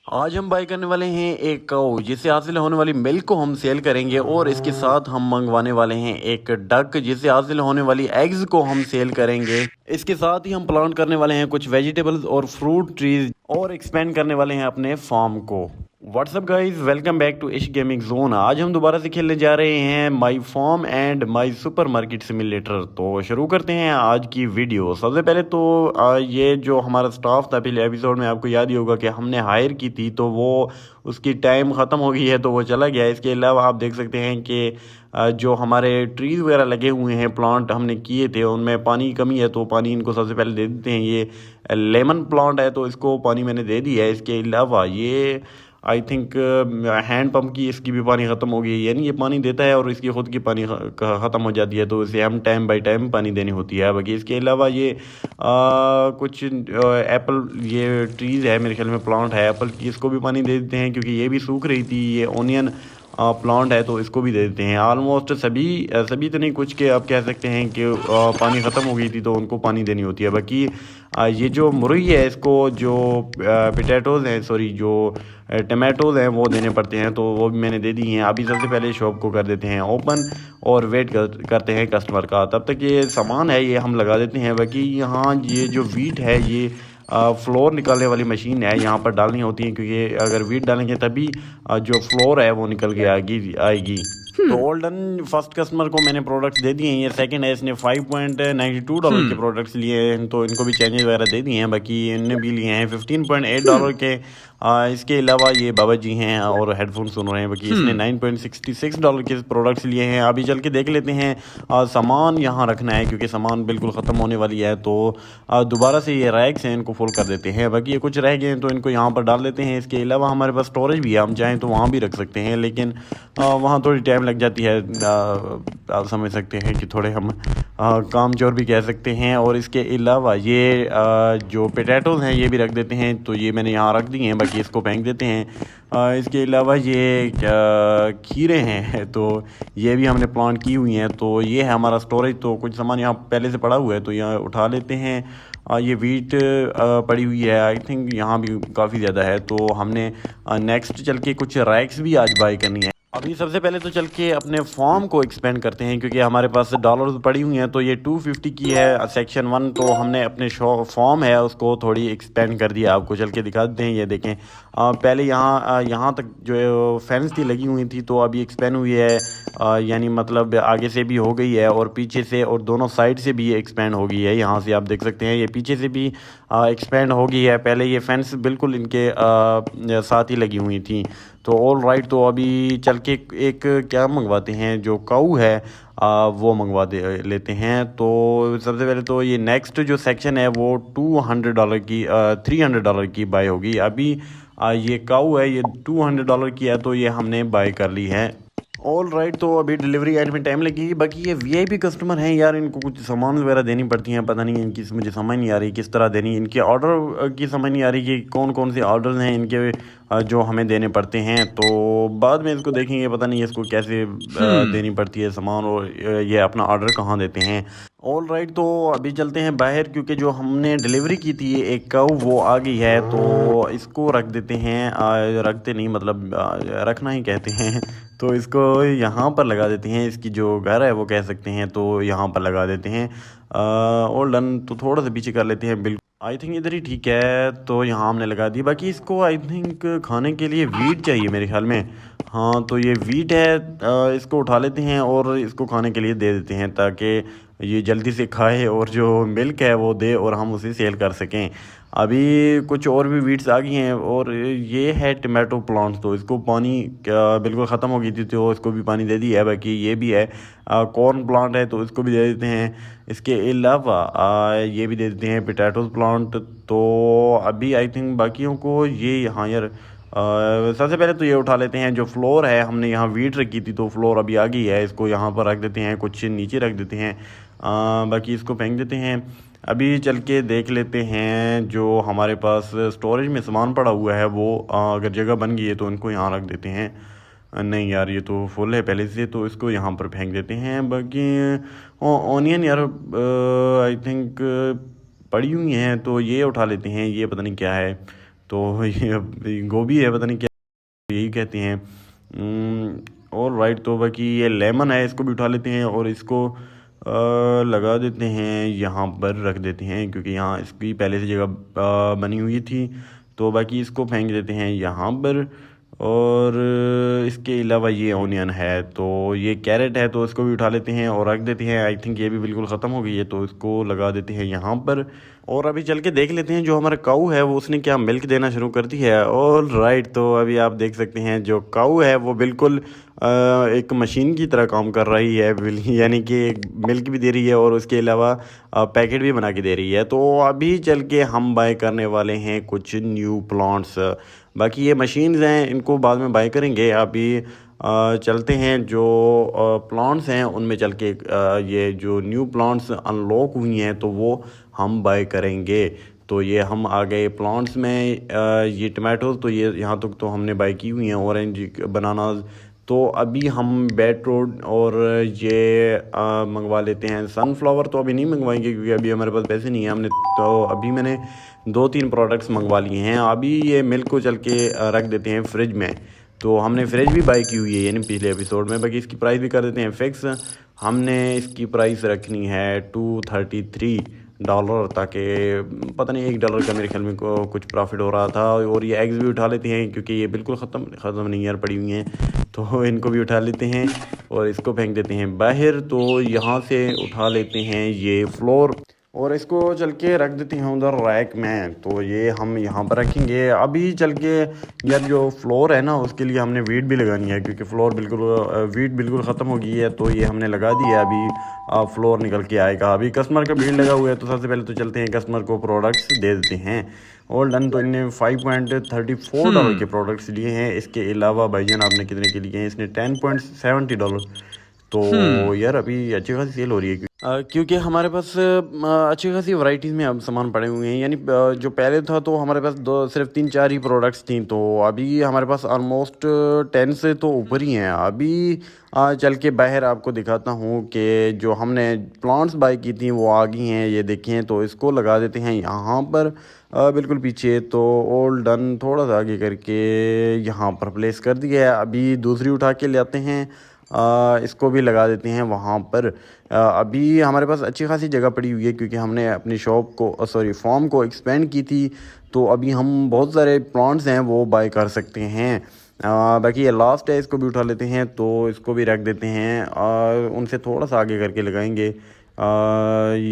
आज हम बाय करने वाले हैं एक काऊ जिससे हासिल होने वाली मिल्क को हम सेल करेंगे और इसके साथ हम मंगवाने वाले हैं एक डक जिससे हासिल होने वाली एग्स को हम सेल करेंगे। इसके साथ ही हम प्लांट करने वाले हैं कुछ वेजिटेबल्स और फ्रूट ट्रीज और एक्सपेंड करने वाले हैं अपने फार्म को। What's up guys, welcome back to Ish gaming zone. आज हम दोबारा से खेलने जा रहे हैं my farm and my supermarket simulator. तो शुरू करते हैं आज की वीडियो। सबसे पहले तो ये जो हमारा स्टाफ था पिछले एपिसोड में, आपको याद ही होगा कि हमने हायर की थी तो वो उसकी टाइम ख़त्म हो गई है तो वो चला गया। इसके अलावा आप देख सकते हैं कि जो हमारे ट्रीज़ वगैरह लगे हुए हैं, प्लांट हमने किए थे, उनमें पानी की कमी है तो पानी इनको सबसे पहले दे देते हैं। ये लेमन प्लांट है तो इसको पानी मैंने दे दिया है। इसके अलावा ये आई थिंक हैंड पंप की इसकी भी पानी ख़त्म हो गई है, यानी ये पानी देता है और इसकी ख़ुद की पानी ख़त्म हो जाती है तो इसे हम टाइम बाय टाइम पानी देनी होती है। बाकी इसके अलावा ये कुछ एप्पल ये ट्रीज़ है, मेरे ख्याल में प्लांट है एप्पल की, इसको भी पानी दे देते हैं क्योंकि ये भी सूख रही थी। ये ओनियन प्लांट है तो इसको भी दे देते हैं। ऑलमोस्ट सभी तो नहीं, कुछ के आप कह सकते हैं कि पानी ख़त्म हो गई थी तो उनको पानी देनी होती है। बाकी ये जो मुरई है इसको जो पोटैटोज़ हैं, सॉरी जो टमाटोज़ हैं वो देने पड़ते हैं तो वो भी मैंने दे दी हैं। अभी सबसे पहले शॉप को कर देते हैं ओपन और वेट करते हैं कस्टमर का। तब तक ये सामान है ये हम लगा देते हैं। बाकी यहाँ ये जो वीट है ये फ्लोर निकालने वाली मशीन है, यहाँ पर डालनी होती है क्योंकि अगर वीट डालेंगे तभी जो फ्लोर है वो निकल के आएगी। तो ऑल डन। फर्स्ट कस्टमर को मैंने प्रोडक्ट्स दे दिए हैं। ये सेकंड है, इसने $5.92 के प्रोडक्ट्स लिए हैं तो इनको भी चेंजेस वगैरह दे दिए हैं। बाकी इनने भी लिए हैं $15.8 के। इसके अलावा ये बाबा जी हैं और हेडफोन सुन रहे हैं। बाकी इसने $9.66 के प्रोडक्ट्स लिए हैं। अभी चल के देख लेते हैं। सामान यहाँ रखना है क्योंकि सामान बिल्कुल ख़त्म होने वाली है तो दोबारा से ये रैक्स हैं इनको फुल कर देते हैं। बाकी ये कुछ रह गए हैं तो इनको यहाँ पर डाल देते हैं। इसके अलावा हमारे पास स्टोरेज भी है, हम चाहें तो वहाँ भी रख सकते हैं लेकिन वहाँ थोड़ी टाइम लग जाती है। आप समझ सकते हैं कि थोड़े हम काम चोर भी कह सकते हैं। और इसके अलावा ये जो पोटैटोज़ हैं ये भी रख देते हैं तो ये मैंने यहाँ रख दिए हैं, बाकी इसको फेंक देते हैं। इसके अलावा ये खीरे हैं तो ये भी हमने प्लांट की हुई हैं तो ये है हमारा स्टोरेज। तो कुछ सामान यहाँ पहले से पड़ा हुआ है तो यहाँ उठा लेते हैं। ये वीट पड़ी हुई है, आई थिंक यहाँ भी काफ़ी ज़्यादा है तो हमने नेक्स्ट चल के कुछ रैक्स भी आज बाई करनी है। अभी सबसे पहले तो चल के अपने फॉर्म को एक्सपेंड करते हैं क्योंकि हमारे पास डॉलर्स पड़ी हुई हैं। तो ये 250 की है सेक्शन 1, तो हमने अपने फॉर्म है उसको थोड़ी एक्सपेंड कर दिया। आपको चल के दिखा देते हैं। ये देखें, पहले यहाँ तक जो फेंस थी लगी हुई थी तो अभी एक्सपेंड हुई है, यानी मतलब आगे से भी हो गई है और पीछे से और दोनों साइड से भी एक्सपेंड हो गई है। यहाँ से आप देख सकते हैं ये पीछे से भी एक्सपेंड हो गई है। पहले ये फेंस बिल्कुल इनके साथ ही लगी हुई थी। तो ऑल राइट, तो अभी चल के एक क्या मंगवाते हैं, जो काऊ है वो मंगवा दे लेते हैं। तो सबसे पहले तो ये नेक्स्ट जो सेक्शन है वो $200 की $300 की बाय होगी। अभी ये काऊ है ये $200 की है तो ये हमने बाय कर ली है। ऑल राइट, तो अभी डिलीवरी आने में टाइम लगेगी। बाकी ये वीआईपी कस्टमर हैं यार, इनको कुछ सामान वगैरह देनी पड़ती हैं, पता नहीं इनकी मुझे समझ नहीं आ रही किस तरह देनी। इनके ऑर्डर की समझ नहीं आ रही कि कौन कौन से ऑर्डर्स हैं इनके जो हमें देने पड़ते हैं। तो बाद में इसको देखेंगे, पता नहीं इसको कैसे देनी पड़ती है सामान और ये अपना ऑर्डर कहाँ देते हैं। ऑल राइट, तो अभी चलते हैं बाहर क्योंकि जो हमने डिलीवरी की थी एक काऊ वो आ गई है तो इसको रख देते हैं। रखते नहीं मतलब रखना ही कहते हैं तो इसको यहाँ पर लगा देते हैं। इसकी जो घर है वो कह सकते हैं तो यहाँ पर लगा देते हैं। ऑल डन, तो थोड़ा सा पीछे कर लेते हैं। बिल्कुल आई थिंक इधर ही ठीक है तो यहाँ हमने लगा दी। बाकी इसको आई थिंक खाने के लिए वीट चाहिए मेरे ख्याल में। हाँ, तो ये वीट है, इसको उठा लेते हैं और इसको खाने के लिए दे देते हैं ताकि ये जल्दी से खाए और जो मिल्क है वो दे और हम उसे सेल कर सकें। अभी कुछ और भी वीट्स आ गई हैं और ये है टमाटो प्लांट, तो इसको पानी बिल्कुल ख़त्म हो गई थी तो इसको भी पानी दे दिया है। बाकी ये भी है कॉर्न प्लांट है तो इसको भी दे देते हैं। इसके अलावा ये भी दे देते हैं पोटैटोज़ प्लांट। तो अभी आई थिंक बाकियों को ये यहाँ यार सबसे पहले तो ये उठा लेते हैं। जो फ्लोर है हमने यहाँ वीट रखी थी तो फ्लोर अभी आ गई है, इसको यहाँ पर रख देते हैं, कुछ नीचे रख देते हैं। बाकी इसको फेंक देते हैं। अभी चल के देख लेते हैं जो हमारे पास स्टोरेज में सामान पड़ा हुआ है वो अगर जगह बन गई है तो इनको यहाँ रख देते हैं। नहीं यार, ये तो फुल है पहले से तो इसको यहाँ पर फेंक देते हैं। बाकी ऑनियन यार आई थिंक पड़ी हुई हैं तो ये उठा लेते हैं। ये पता नहीं क्या है तो ये गोभी है, पता नहीं क्या यही कहते हैं। और राइट, तो बाकी ये लेमन है, इसको भी उठा लेते हैं और इसको लगा देते हैं, यहाँ पर रख देते हैं क्योंकि यहाँ इसकी पहले से जगह बनी हुई थी। तो बाकी इसको फेंक देते हैं यहाँ पर। और इसके अलावा ये ऑनियन है, तो ये कैरेट है, तो इसको भी उठा लेते हैं और रख देते हैं। आई थिंक ये भी बिल्कुल ख़त्म हो गई है, तो इसको लगा देते हैं यहाँ पर। और अभी चल के देख लेते हैं जो हमारा काऊ है वो उसने क्या मिल्क देना शुरू कर दी है। ऑल राइट, तो अभी आप देख सकते हैं जो काऊ है वो बिल्कुल एक मशीन की तरह काम कर रही है, यानी कि मिल्क भी दे रही है और उसके अलावा पैकेट भी बना के दे रही है। तो अभी चल के हम बाय करने वाले हैं कुछ न्यू प्लांट्स। बाकी ये मशीन्स हैं, इनको बाद में बाय करेंगे। अभी चलते हैं जो प्लांट्स हैं उनमें चल के ये जो न्यू प्लांट्स अनलॉक हुई हैं तो वो हम बाय करेंगे। तो ये हम आ गए प्लांट्स में। ये टमाटोज तो ये यहाँ तक तो हमने बाय की हुई हैं, ऑरेंज बनानाज। तो अभी हम बेटरूट और ये मंगवा लेते हैं। सनफ्लावर तो अभी नहीं मंगवाएंगे क्योंकि अभी हमारे पास पैसे नहीं है। हमने तो अभी मैंने 2-3 प्रोडक्ट्स मंगवा लिए हैं। अभी ये मिल्क को चल के रख देते हैं फ्रिज में। तो हमने फ्रिज भी बाई की हुई है यानी पिछले एपिसोड में। बाकी इसकी प्राइस भी कर देते हैं फिक्स। हमने इसकी प्राइस रखनी है $233, ताकि पता नहीं $1 का मेरे ख्याल में कुछ प्रॉफिट हो रहा था। और ये एग्स भी उठा लेते हैं क्योंकि ये बिल्कुल ख़त्म नहीं यार, पड़ी हुई हैं। तो इनको भी उठा लेते हैं और इसको फेंक देते हैं बाहर। तो यहाँ से उठा लेते हैं ये फ्लोर और इसको चल के रख देते हैं उधर रैक में। तो ये हम यहाँ पर रखेंगे। अभी चल के यार जो फ्लोर है ना उसके लिए हमने वीट भी लगानी है क्योंकि फ्लोर बिल्कुल वीट बिल्कुल ख़त्म हो गई है। तो ये हमने लगा दी है। अभी फ्लोर निकल के आएगा। अभी कस्टमर का भीड़ लगा हुआ है, तो सबसे पहले तो चलते हैं कस्टमर को प्रोडक्ट्स दे देते हैं। All done. तो इन्हें $5.34 के प्रोडक्ट्स लिए हैं। इसके अलावा भाईजान आपने कितने के लिए हैं? इसने $10.70। तो यार अभी अच्छी खासी सेल हो रही है क्योंकि हमारे पास अच्छी खासी वैरायटीज़ में अब सामान पड़े हुए हैं। यानी जो पहले था तो हमारे पास सिर्फ 3-4 ही प्रोडक्ट्स थी। तो अभी हमारे पास ऑलमोस्ट 10 से तो ऊपर ही हैं। अभी चल के बाहर आपको दिखाता हूँ कि जो हमने प्लांट्स बाई की थी वो आ गई हैं, ये देखें। तो इसको लगा देते हैं यहाँ पर बिल्कुल पीछे। तो ऑल डन, थोड़ा सा आगे करके यहाँ पर प्लेस कर दिया है। अभी दूसरी उठा के ले आते हैं, इसको भी लगा देते हैं वहाँ पर। अभी हमारे पास अच्छी खासी जगह पड़ी हुई है क्योंकि हमने अपनी शॉप को फार्म को एक्सपेंड की थी। तो अभी हम बहुत सारे प्लांट्स हैं वो बाय कर सकते हैं। बाकी ये लास्ट है, इसको भी उठा लेते हैं। तो इसको भी रख देते हैं उनसे थोड़ा सा आगे करके लगाएंगे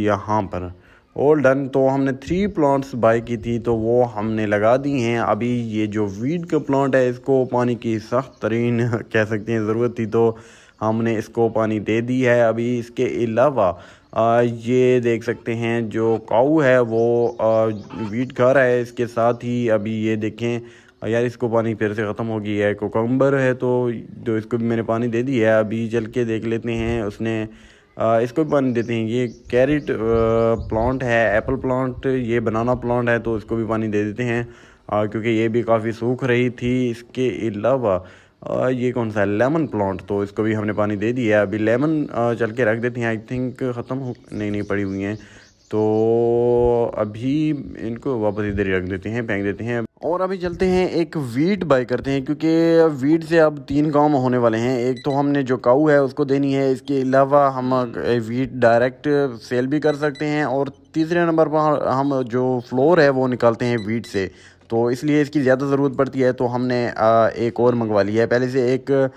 यहाँ पर। All done. तो हमने 3 प्लांट्स बाय की थी तो वो हमने लगा दी हैं। अभी ये जो वीड का प्लांट है इसको पानी की सख्त तरीन कह सकते हैं ज़रूरत थी, तो हमने इसको पानी दे दी है। अभी इसके अलावा ये देख सकते हैं जो काऊ है वो वीट खा रहा है। इसके साथ ही अभी ये देखें यार, इसको पानी फिर से ख़त्म हो गई है। कोकम्बर है तो जो इसको भी मैंने पानी दे दी है। अभी चल के देख लेते हैं उसने इसको भी पानी देते हैं। ये कैरेट प्लांट है, एप्पल प्लांट, ये बनाना प्लांट है, तो इसको भी पानी दे देते हैं क्योंकि ये भी काफ़ी सूख रही थी। इसके अलावा ये कौन सा है, लेमन प्लांट, तो इसको भी हमने पानी दे दिया। अभी लेमन चल के रख देते हैं। आई थिंक ख़त्म हो नहीं पड़ी हुई हैं, तो अभी इनको वापस इधर ही रख देते हैं, फेंक देते हैं। और अभी चलते हैं एक वीट बाय करते हैं क्योंकि वीट से अब 3 काम होने वाले हैं। एक तो हमने जो काऊ है उसको देनी है, इसके अलावा हम वीट डायरेक्ट सेल भी कर सकते हैं। और तीसरे नंबर पर हम जो फ्लोर है वो निकालते हैं वीट से, तो इसलिए इसकी ज़्यादा ज़रूरत पड़ती है। तो हमने एक और मंगवा लिया है। पहले से एक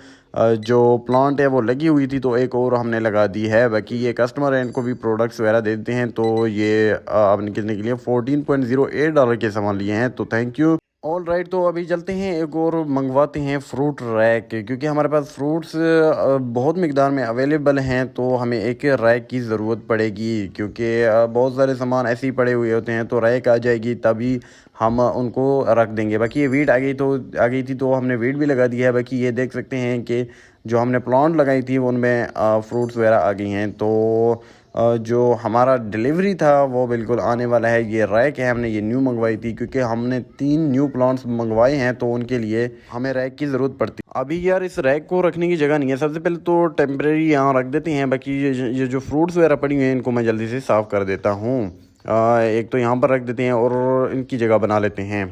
जो प्लांट है वो लगी हुई थी तो एक और हमने लगा दी है। बाकी ये कस्टमर है, इनको भी प्रोडक्ट्स वगैरह दे देते हैं। तो ये आपने कितने के लिए $14.08 के सामान लिए हैं, तो थैंक यू। ऑल राइट, तो अभी चलते हैं एक और मंगवाते हैं फ्रूट रैक क्योंकि हमारे पास फ्रूट्स बहुत मिकदार में अवेलेबल हैं। तो हमें एक रैक की ज़रूरत पड़ेगी क्योंकि बहुत सारे सामान ऐसे ही पड़े हुए होते हैं। तो रैक आ जाएगी तभी हम उनको रख देंगे। बाकी ये वीट आ गई थी तो हमने वीट भी लगा दिया है। बाकी ये देख सकते हैं कि जो हमने प्लांट लगाई थी उनमें फ्रूट्स वगैरह आ गई हैं। तो जो हमारा डिलीवरी था वो बिल्कुल आने वाला है। ये रैक है, हमने ये न्यू मंगवाई थी क्योंकि हमने 3 न्यू प्लांट्स मंगवाए हैं तो उनके लिए हमें रैक की ज़रूरत पड़ती है। अभी यार इस रैक को रखने की जगह नहीं है, सबसे पहले तो टेम्परेरी यहाँ रख देते हैं। बाकी ये जो फ्रूट्स वगैरह पड़ी हुई हैं इनको मैं जल्दी से साफ़ कर देता हूँ। एक तो यहाँ पर रख देते हैं और इनकी जगह बना लेते हैं।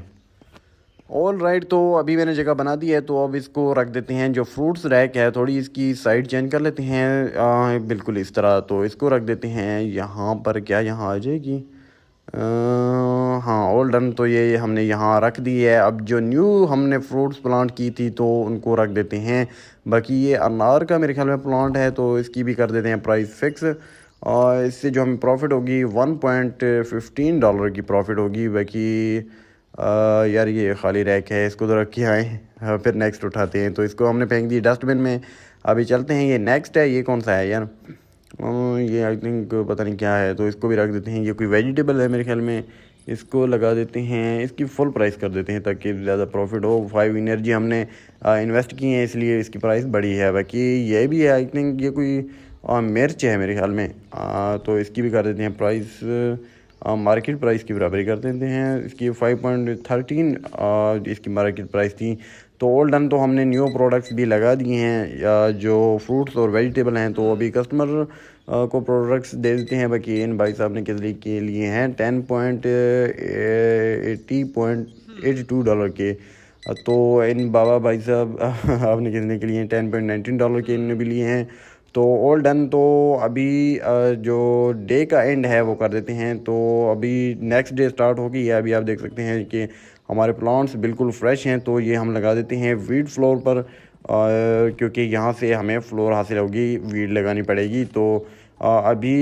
ऑल राइट, तो अभी मैंने जगह बना दी है, तो अब इसको रख देते हैं। जो फ्रूट्स रैक है थोड़ी इसकी साइड चेंज कर लेते हैं, बिल्कुल इस तरह। तो इसको रख देते हैं यहाँ पर। क्या यहाँ आ जाएगी? हाँ, ऑल डन। तो ये हमने यहाँ रख दी है। अब जो न्यू हमने फ्रूट्स प्लांट की थी तो उनको रख देते हैं। बाकी ये अनार का मेरे ख्याल में प्लांट है, तो इसकी भी कर देते हैं प्राइस फिक्स। और इससे जो हमें प्रॉफिट होगी $1.15 की प्रॉफिट होगी। बाकी यार ये खाली रैक है, इसको तो रख के आए। फिर नेक्स्ट उठाते हैं। तो इसको हमने फेंक दी डस्टबिन में। अभी चलते हैं, ये नेक्स्ट है। ये कौन सा है यार? ये आई थिंक पता नहीं क्या है, तो इसको भी रख देते हैं। ये कोई वेजिटेबल है मेरे ख्याल में। इसको लगा देते हैं, इसकी फुल प्राइस कर देते हैं ताकि ज़्यादा प्रॉफिट हो। 5 एनर्जी हमने इन्वेस्ट की है, इसलिए इसकी प्राइस बड़ी है। बाकी ये भी है, आई थिंक ये कोई मिर्च है मेरे ख्याल में। तो इसकी भी कर देते हैं प्राइस, मार्केट प्राइस की बराबरी कर देते हैं। इसकी 5.13 इसकी मार्केट प्राइस थी। तो ऑल डन। तो हमने न्यू प्रोडक्ट्स भी लगा दिए हैं, या जो फ्रूट्स और वेजिटेबल हैं। तो अभी कस्टमर को प्रोडक्ट्स दे देते हैं। बाकी इन भाई साहब ने कितने के लिए हैं? $10.82 के। तो इन बाबा भाई साहब आपने कितने के लिए हैं? $10.19 के इन्होंने भी लिए हैं। तो ऑल डन। तो अभी जो डे का एंड है वो कर देते हैं। तो अभी नेक्स्ट डे स्टार्ट होगी है। अभी आप देख सकते हैं कि हमारे प्लांट्स बिल्कुल फ्रेश हैं। तो ये हम लगा देते हैं वीड फ्लोर पर, क्योंकि यहाँ से हमें फ्लोर हासिल होगी, वीड लगानी पड़ेगी। तो अभी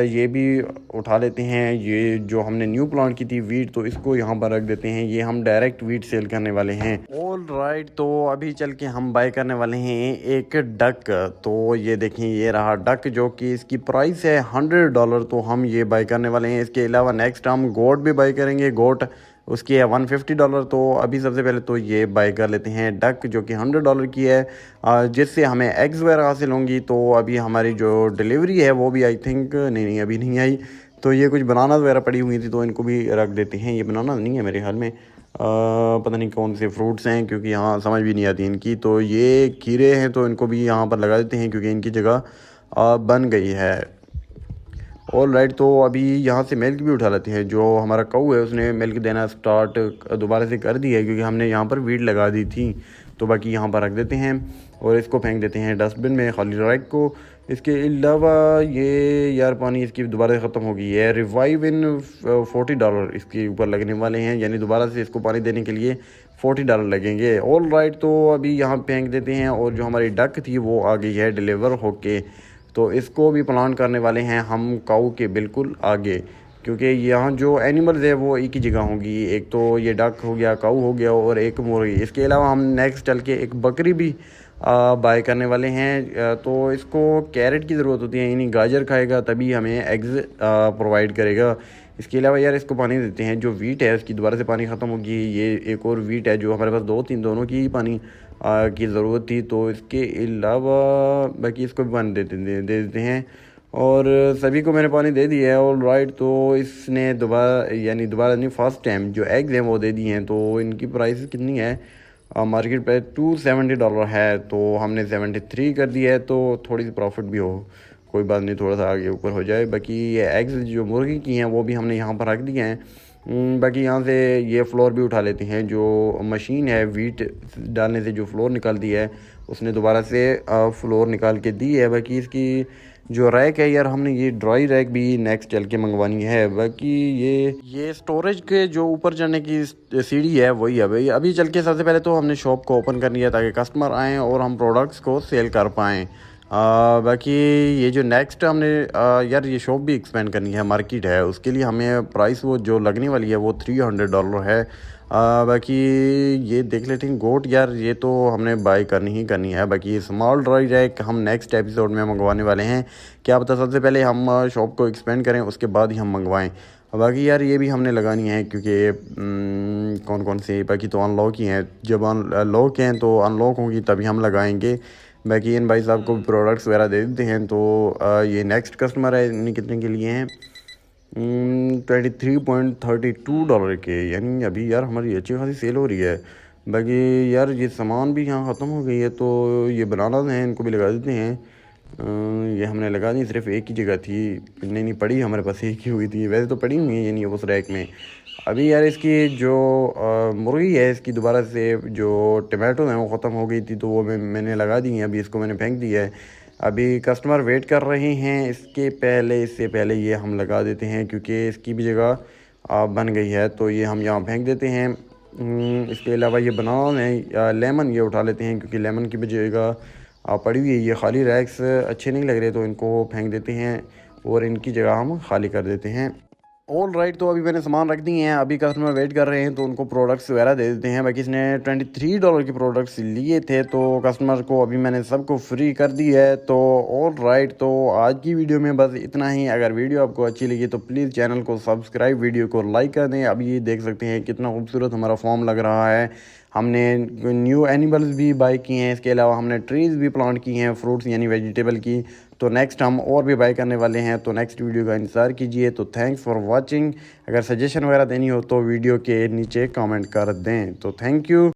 ये भी उठा लेते हैं। ये जो हमने न्यू प्लांट की थी वीड, तो इसको यहाँ पर रख देते हैं। ये हम डायरेक्ट वीड सेल करने वाले हैं। ऑल राइट, तो अभी चल के हम बाय करने वाले हैं एक डक। तो ये देखें, ये रहा डक, जो कि इसकी प्राइस है $100। तो हम ये बाय करने वाले हैं। इसके अलावा नेक्स्ट हम गोट भी बाय करेंगे। गोट उसकी है $150। तो अभी सबसे पहले तो ये बाय कर लेते हैं डक, जो कि $100 की है, जिससे हमें एग्स वगैरह हासिल होंगी। तो अभी हमारी जो डिलीवरी है वो भी आई थिंक नहीं अभी नहीं आई। तो ये कुछ बनाना वगैरह पड़ी हुई थी, तो इनको भी रख देते हैं। ये बनाना नहीं है मेरे ख्याल में, पता नहीं कौन से फ्रूट्स हैं, क्योंकि यहाँ समझ भी नहीं आती इनकी। तो ये खीरे हैं, तो इनको भी यहाँ पर लगा देते हैं, क्योंकि इनकी जगह बन गई है। ऑल राइट, तो अभी यहाँ से मिल्क भी उठा लेते हैं। जो हमारा काऊ है उसने मिल्क देना स्टार्ट दोबारा से कर दी है, क्योंकि हमने यहाँ पर वीड लगा दी थी। तो बाकी यहाँ पर रख देते हैं और इसको फेंक देते हैं डस्टबिन में, खाली रैक को। इसके अलावा ये यार पानी इसकी दोबारा से ख़त्म हो गई है। रिवाइव इन $40 इसके ऊपर लगने वाले हैं, यानी दोबारा से इसको पानी देने के लिए $40 लगेंगे। ऑल राइट, तो अभी यहाँ फेंक देते हैं। और जो हमारी डक थी वो आ गई है डिलीवर होके। तो इसको भी प्लान करने वाले हैं हम काऊ के बिल्कुल आगे, क्योंकि यहाँ जो एनिमल्स है वो एक ही जगह होंगी। एक तो ये डक हो गया, काऊ हो गया, और एक मुर्गी। इसके अलावा हम नेक्स्ट चल के एक बकरी भी बाय करने वाले हैं। तो इसको कैरेट की ज़रूरत होती है, यानी गाजर खाएगा तभी हमें एग्स प्रोवाइड करेगा। इसके अलावा यार इसको पानी देते हैं। जो वीट है उसकी दोबारा से पानी ख़त्म होगी। ये एक और वीट है जो हमारे पास 2-3 दोनों की ही पानी की ज़रूरत थी। तो इसके अलावा बाकी इसको भी पानी दे देते हैं। और सभी को मैंने पानी दे दिया है। ऑल राइट, तो इसने दोबारा नहीं, फर्स्ट टाइम जो एग्स हैं वो दे दिए हैं। तो इनकी प्राइस कितनी है? मार्केट प्राइस $270 है। तो हमने 73 कर दिया है, तो थोड़ी सी प्रॉफिट भी हो, कोई बात नहीं, थोड़ा सा आगे ऊपर हो जाए। बाकी ये एग्स जो मुर्गी की हैं वो भी हमने यहाँ पर रख दिए हैं। बाकी यहाँ से ये फ्लोर भी उठा लेते हैं। जो मशीन है वीट डालने से जो फ्लोर निकालती है, उसने दोबारा से फ्लोर निकाल के दी है। बाकी इसकी जो रैक है यार, हमने ये ड्राई रैक भी नेक्स्ट चल के मंगवानी है। बाकी ये स्टोरेज के जो ऊपर चढ़ने की सीढ़ी है वही है भाई। अभी चल के सबसे पहले तो हमने शॉप को ओपन करनी है, ताकि कस्टमर आएँ और हम प्रोडक्ट्स को सेल कर पाएँ। बाकी ये जो नेक्स्ट हमने यार ये शॉप भी एक्सपेंड करनी है, मार्केट है, उसके लिए हमें प्राइस वो जो लगने वाली है वो $300 है। बाकी ये देख लेते हैं गोट यार, ये तो हमने बाय करनी ही करनी है। बाकी स्मॉल ड्राई रैक हम नेक्स्ट एपिसोड में मंगवाने वाले हैं। क्या पता सबसे पहले हम शॉप को एक्सपेंड करें, उसके बाद ही हम मंगवाएं। बाकी यार ये भी हमने लगानी है, क्योंकि कौन कौन से बाकी तो अनलॉक ही हैं। जब अनलॉक हैं तो अनलॉक होंगी तभी हम लगाएंगे। बाकी इन भाई साहब को प्रोडक्ट्स वगैरह दे देते हैं। तो ये नेक्स्ट कस्टमर है, इन्हें कितने के लिए हैं? $23.32 के, यानी अभी यार हमारी अच्छी खासी सेल हो रही है। बाकी यार ये सामान भी यहाँ ख़त्म हो गई है। तो ये बनाना है, इनको भी लगा देते हैं। ये हमने लगा दी, सिर्फ एक ही जगह थी, नहीं पड़ी हमारे पास, एक ही हुई थी। वैसे तो पड़ी हुई है यानी उस रैक में। अभी यार इसकी जो मुर्गी है इसकी दोबारा से जो टमाटो हैं वो ख़त्म हो गई थी, तो वो मैंने लगा दी हैं। अभी इसको मैंने फेंक दिया है। अभी कस्टमर वेट कर रहे हैं, इससे पहले ये हम लगा देते हैं क्योंकि इसकी भी जगह बन गई है, तो ये हम यहाँ फेंक देते हैं। इसके अलावा ये बनाना है या लेमन ये उठा लेते हैं क्योंकि लेमन की भी जगह पड़ी हुई है। ये खाली रैक्स अच्छे नहीं लग रहे, तो इनको फेंक देते हैं और इनकी जगह हम खाली कर देते हैं। ऑल राइट, तो अभी मैंने सामान रख दिए हैं। अभी कस्टमर वेट कर रहे हैं तो उनको प्रोडक्ट्स वगैरह दे देते हैं। बाकी इसने $23 के प्रोडक्ट्स लिए थे, तो कस्टमर को अभी मैंने सबको फ्री कर दी है। तो ऑल राइट, तो आज की वीडियो में बस इतना ही। अगर वीडियो आपको अच्छी लगी तो प्लीज़ चैनल को सब्सक्राइब, वीडियो को लाइक कर दें। अभी ये देख सकते हैं कितना खूबसूरत हमारा फॉर्म लग रहा है। हमने न्यू एनिमल्स भी बाई किए हैं, इसके अलावा हमने ट्रीज़ भी प्लांट की हैं, फ्रूट्स यानी वेजिटेबल की। तो नेक्स्ट हम और भी बाई करने वाले हैं, तो नेक्स्ट वीडियो का इंतज़ार कीजिए। तो थैंक्स फॉर वाचिंग। अगर सजेशन वगैरह देनी हो तो वीडियो के नीचे कमेंट कर दें। तो थैंक यू।